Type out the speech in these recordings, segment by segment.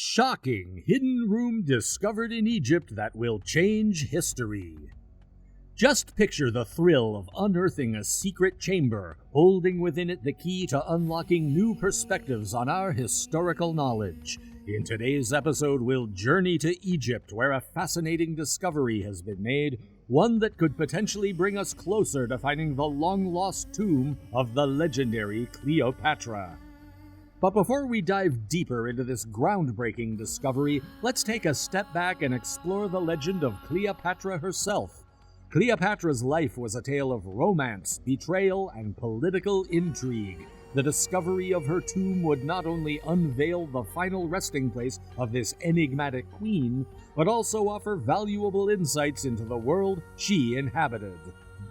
Shocking hidden room discovered in Egypt that will change history. Just picture the thrill of unearthing a secret chamber, holding within it the key to unlocking new perspectives on our historical knowledge. In today's episode, we'll journey to Egypt, where a fascinating discovery has been made, one that could potentially bring us closer to finding the long-lost tomb of the legendary Cleopatra. But before we dive deeper into this groundbreaking discovery, let's take a step back and explore the legend of Cleopatra herself. Cleopatra's life was a tale of romance, betrayal, and political intrigue. The discovery of her tomb would not only unveil the final resting place of this enigmatic queen, but also offer valuable insights into the world she inhabited.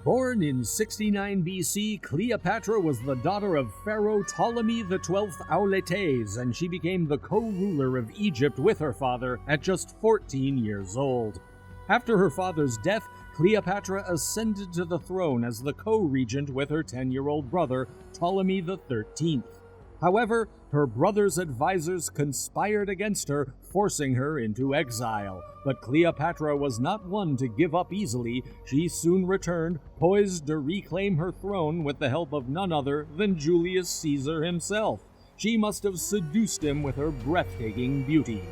Born in 69 BC, Cleopatra was the daughter of Pharaoh Ptolemy XII Auletes, and she became the co-ruler of Egypt with her father at just 14 years old. After her father's death, Cleopatra ascended to the throne as the co-regent with her 10-year-old brother, Ptolemy XIII. However, her brother's advisors conspired against her, forcing her into exile. But Cleopatra was not one to give up easily. She soon returned, poised to reclaim her throne with the help of none other than Julius Caesar himself. She must have seduced him with her breathtaking beauty.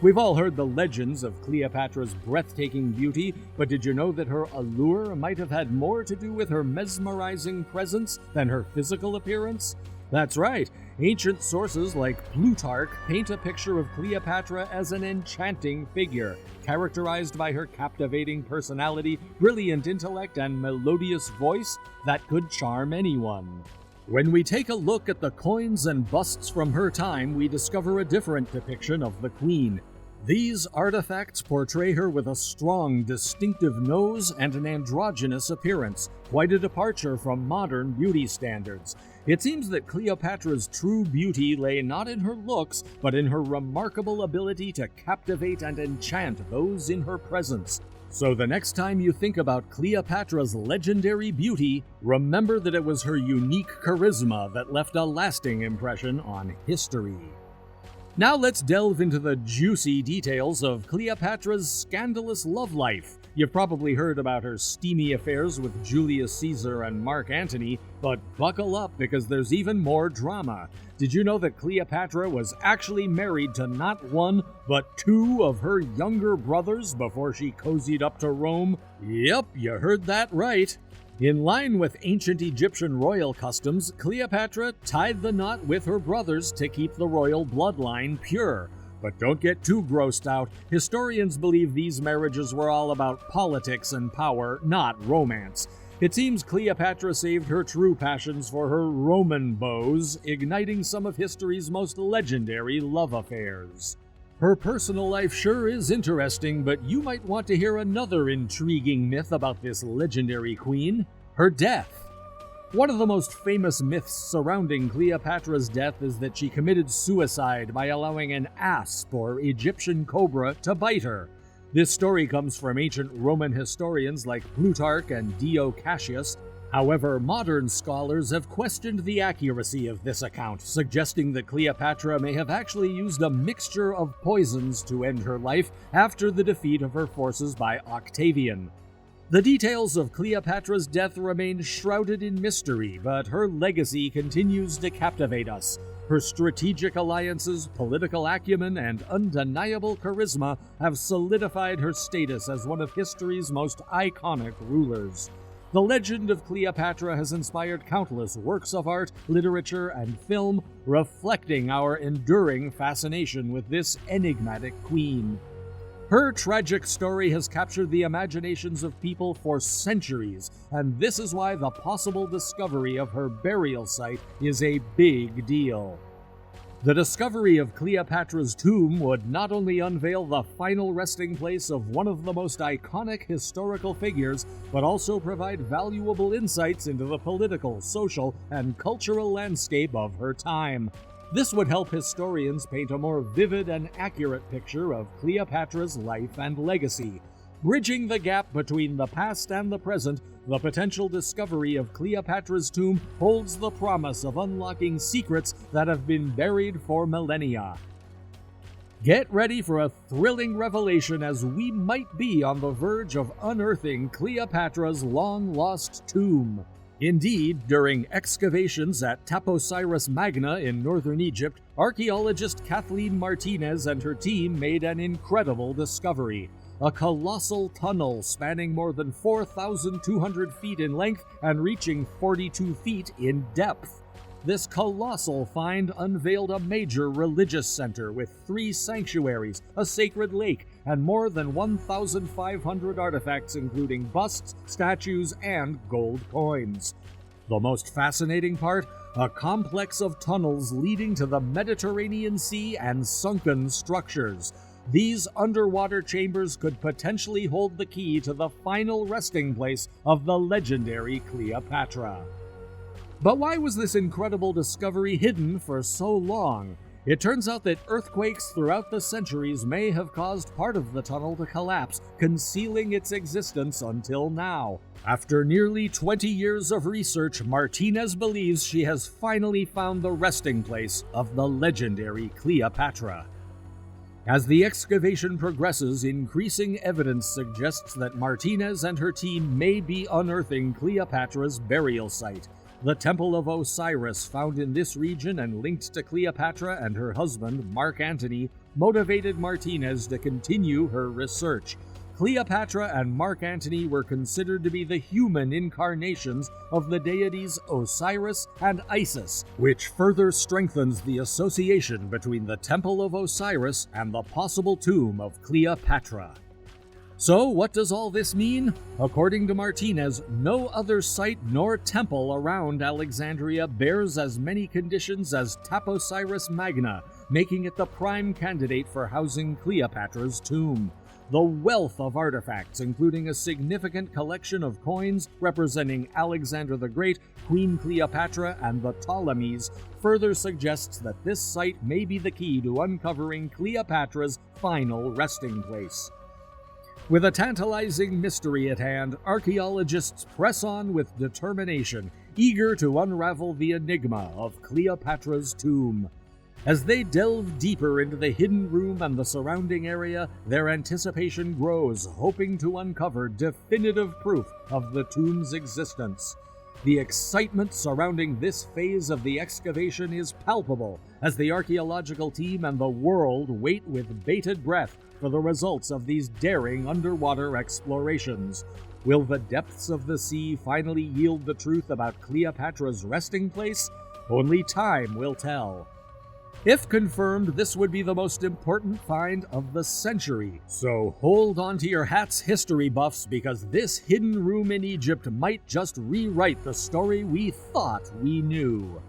We've all heard the legends of Cleopatra's breathtaking beauty, but did you know that her allure might have had more to do with her mesmerizing presence than her physical appearance? That's right. Ancient sources like Plutarch paint a picture of Cleopatra as an enchanting figure, characterized by her captivating personality, brilliant intellect, and melodious voice that could charm anyone. When we take a look at the coins and busts from her time, we discover a different depiction of the queen. These artifacts portray her with a strong, distinctive nose and an androgynous appearance, quite a departure from modern beauty standards. It seems that Cleopatra's true beauty lay not in her looks, but in her remarkable ability to captivate and enchant those in her presence. So the next time you think about Cleopatra's legendary beauty, remember that it was her unique charisma that left a lasting impression on history. Now let's delve into the juicy details of Cleopatra's scandalous love life. You've probably heard about her steamy affairs with Julius Caesar and Mark Antony, but buckle up because there's even more drama. Did you know that Cleopatra was actually married to not one, but two of her younger brothers before she cozied up to Rome? Yep, you heard that right. In line with ancient Egyptian royal customs, Cleopatra tied the knot with her brothers to keep the royal bloodline pure. But don't get too grossed out. Historians believe these marriages were all about politics and power, not romance. It seems Cleopatra saved her true passions for her Roman beaux, igniting some of history's most legendary love affairs. Her personal life sure is interesting, but you might want to hear another intriguing myth about this legendary queen: her death. One of the most famous myths surrounding Cleopatra's death is that she committed suicide by allowing an asp or Egyptian cobra to bite her. This story comes from ancient Roman historians like Plutarch and Dio Cassius. However, modern scholars have questioned the accuracy of this account, suggesting that Cleopatra may have actually used a mixture of poisons to end her life after the defeat of her forces by Octavian. The details of Cleopatra's death remain shrouded in mystery, but her legacy continues to captivate us. Her strategic alliances, political acumen, and undeniable charisma have solidified her status as one of history's most iconic rulers. The legend of Cleopatra has inspired countless works of art, literature, and film, reflecting our enduring fascination with this enigmatic queen. Her tragic story has captured the imaginations of people for centuries, and this is why the possible discovery of her burial site is a big deal. The discovery of Cleopatra's tomb would not only unveil the final resting place of one of the most iconic historical figures, but also provide valuable insights into the political, social, and cultural landscape of her time. This would help historians paint a more vivid and accurate picture of Cleopatra's life and legacy. Bridging the gap between the past and the present, the potential discovery of Cleopatra's tomb holds the promise of unlocking secrets that have been buried for millennia. Get ready for a thrilling revelation as we might be on the verge of unearthing Cleopatra's long-lost tomb. Indeed, during excavations at Taposiris Magna in northern Egypt, archaeologist Kathleen Martinez and her team made an incredible discovery: a colossal tunnel spanning more than 4,200 feet in length and reaching 42 feet in depth. This colossal find unveiled a major religious center with 3 sanctuaries, a sacred lake, and more than 1,500 artifacts including busts, statues, and gold coins. The most fascinating part? A complex of tunnels leading to the Mediterranean Sea and sunken structures. These underwater chambers could potentially hold the key to the final resting place of the legendary Cleopatra. But why was this incredible discovery hidden for so long? It turns out that earthquakes throughout the centuries may have caused part of the tunnel to collapse, concealing its existence until now. After nearly 20 years of research, Martinez believes she has finally found the resting place of the legendary Cleopatra. As the excavation progresses, increasing evidence suggests that Martinez and her team may be unearthing Cleopatra's burial site. The Temple of Osiris, found in this region and linked to Cleopatra and her husband, Mark Antony, motivated Martinez to continue her research. Cleopatra and Mark Antony were considered to be the human incarnations of the deities Osiris and Isis, which further strengthens the association between the Temple of Osiris and the possible tomb of Cleopatra. So, what does all this mean? According to Martinez, no other site nor temple around Alexandria bears as many conditions as Taposiris Magna, making it the prime candidate for housing Cleopatra's tomb. The wealth of artifacts, including a significant collection of coins representing Alexander the Great, Queen Cleopatra, and the Ptolemies, further suggests that this site may be the key to uncovering Cleopatra's final resting place. With a tantalizing mystery at hand, archaeologists press on with determination, eager to unravel the enigma of Cleopatra's tomb. As they delve deeper into the hidden room and the surrounding area, their anticipation grows, hoping to uncover definitive proof of the tomb's existence. The excitement surrounding this phase of the excavation is palpable as the archaeological team and the world wait with bated breath for the results of these daring underwater explorations. Will the depths of the sea finally yield the truth about Cleopatra's resting place? Only time will tell. If confirmed, this would be the most important find of the century. So hold on to your hats, history buffs, because this hidden room in Egypt might just rewrite the story we thought we knew.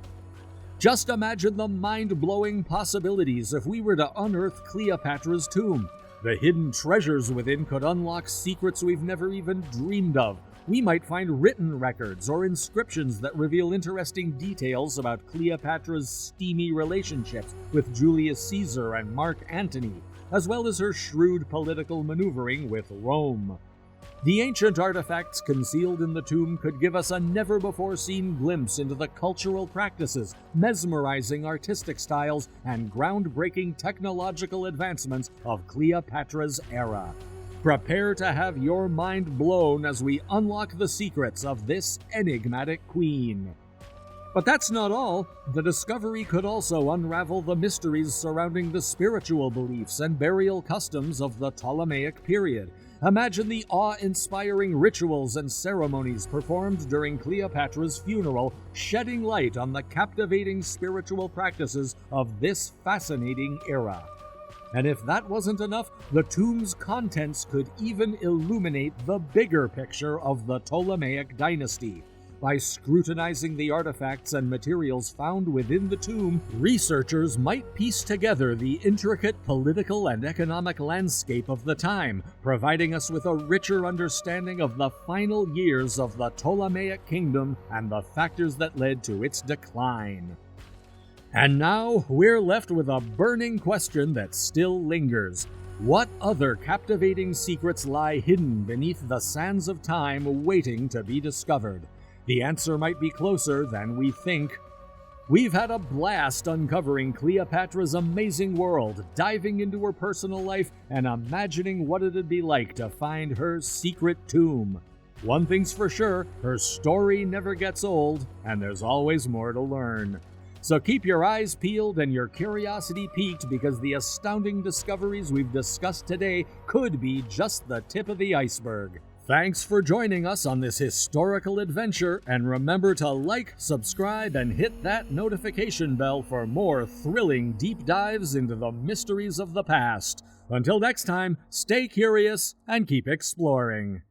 Just imagine the mind-blowing possibilities if we were to unearth Cleopatra's tomb. The hidden treasures within could unlock secrets we've never even dreamed of. We might find written records or inscriptions that reveal interesting details about Cleopatra's steamy relationships with Julius Caesar and Mark Antony, as well as her shrewd political maneuvering with Rome. The ancient artifacts concealed in the tomb could give us a never-before-seen glimpse into the cultural practices, mesmerizing artistic styles, and groundbreaking technological advancements of Cleopatra's era. Prepare to have your mind blown as we unlock the secrets of this enigmatic queen. But that's not all. The discovery could also unravel the mysteries surrounding the spiritual beliefs and burial customs of the Ptolemaic period. Imagine the awe-inspiring rituals and ceremonies performed during Cleopatra's funeral, shedding light on the captivating spiritual practices of this fascinating era. And if that wasn't enough, the tomb's contents could even illuminate the bigger picture of the Ptolemaic dynasty. By scrutinizing the artifacts and materials found within the tomb, researchers might piece together the intricate political and economic landscape of the time, providing us with a richer understanding of the final years of the Ptolemaic kingdom and the factors that led to its decline. And now, we're left with a burning question that still lingers. What other captivating secrets lie hidden beneath the sands of time waiting to be discovered? The answer might be closer than we think. We've had a blast uncovering Cleopatra's amazing world, diving into her personal life, and imagining what it'd be like to find her secret tomb. One thing's for sure, her story never gets old, and there's always more to learn. So keep your eyes peeled and your curiosity piqued, because the astounding discoveries we've discussed today could be just the tip of the iceberg. Thanks for joining us on this historical adventure, and remember to like, subscribe, and hit that notification bell for more thrilling deep dives into the mysteries of the past. Until next time, stay curious and keep exploring.